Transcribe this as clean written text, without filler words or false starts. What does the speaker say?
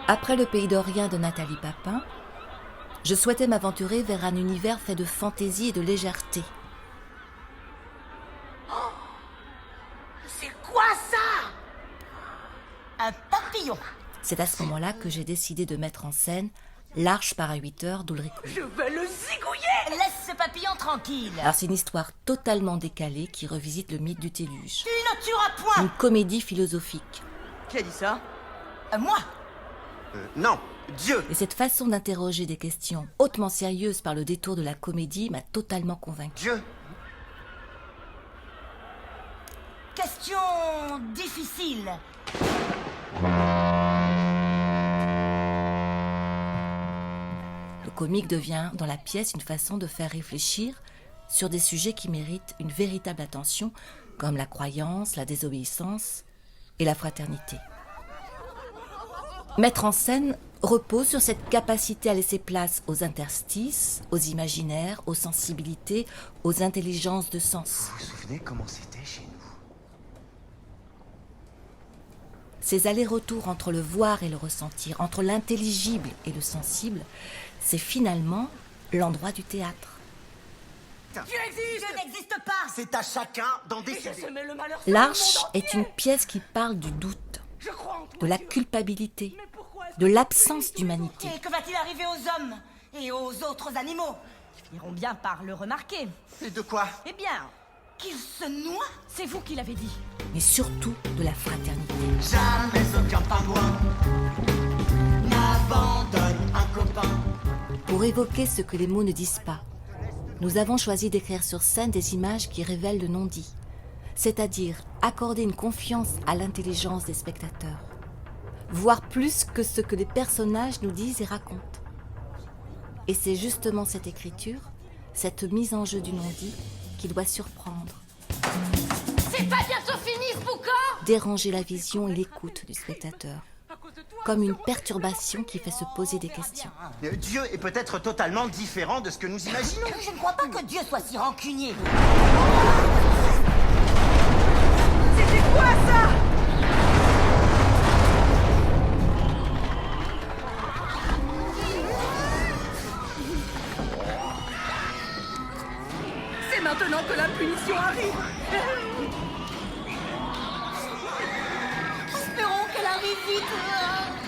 Après Le Pays d'Orient de Nathalie Papin, je souhaitais m'aventurer vers un univers fait de fantaisie et de légèreté. C'est quoi ça? Un papillon. C'est à ce moment-là que j'ai décidé de mettre en scène L'Arche par à 8 heures d'Ulrich. Je vais le zigouiller. Laisse ce papillon tranquille. Alors c'est une histoire totalement décalée qui revisite le mythe du déluge. Tu ne tueras point. Une comédie philosophique. Qui a dit ça? Moi. Non, Dieu. Et cette façon d'interroger des questions hautement sérieuses par le détour de la comédie m'a totalement convaincue. Dieu. Question difficile. Le comique devient dans la pièce une façon de faire réfléchir sur des sujets qui méritent une véritable attention, comme la croyance, la désobéissance et la fraternité. Mettre en scène repose sur cette capacité à laisser place aux interstices, aux imaginaires, aux sensibilités, aux intelligences de sens. Vous vous souvenez comment c'était chez nous? Ces allers-retours entre le voir et le ressentir, entre l'intelligible et le sensible, c'est finalement l'endroit du théâtre. Dieu existe. Dieu n'existe pas. C'est à chacun d'en décider. Semé le malheur sur le L'Arche monde est entier. une pièce qui parle du doute, Je crois en toi, de la Dieu. culpabilité, Mais pourquoi est-ce de que l'absence tu d'humanité. Et que va-t-il arriver aux hommes et aux autres animaux? Ils finiront bien par le remarquer. Et de quoi? Eh bien, Qu'ils se noient? c'est vous qui l'avez dit. Mais surtout de la fraternité. Jamais aucun pingouin n'abandonne un copain. Pour évoquer ce que les mots ne disent pas, nous avons choisi d'écrire sur scène des images qui révèlent le non-dit, c'est-à-dire accorder une confiance à l'intelligence des spectateurs, voir plus que ce que les personnages nous disent et racontent. Et c'est justement cette écriture, cette mise en jeu du non-dit, qui doit surprendre, C'est pas bientôt fini ce boucan? déranger la vision et l'écoute du spectateur, comme une perturbation qui fait se poser des questions. Dieu est peut-être totalement différent de ce que nous imaginons. Je ne crois pas que Dieu soit si rancunier. C'était quoi ça? C'est maintenant que la punition arrive. Espérons qu'elle arrive vite.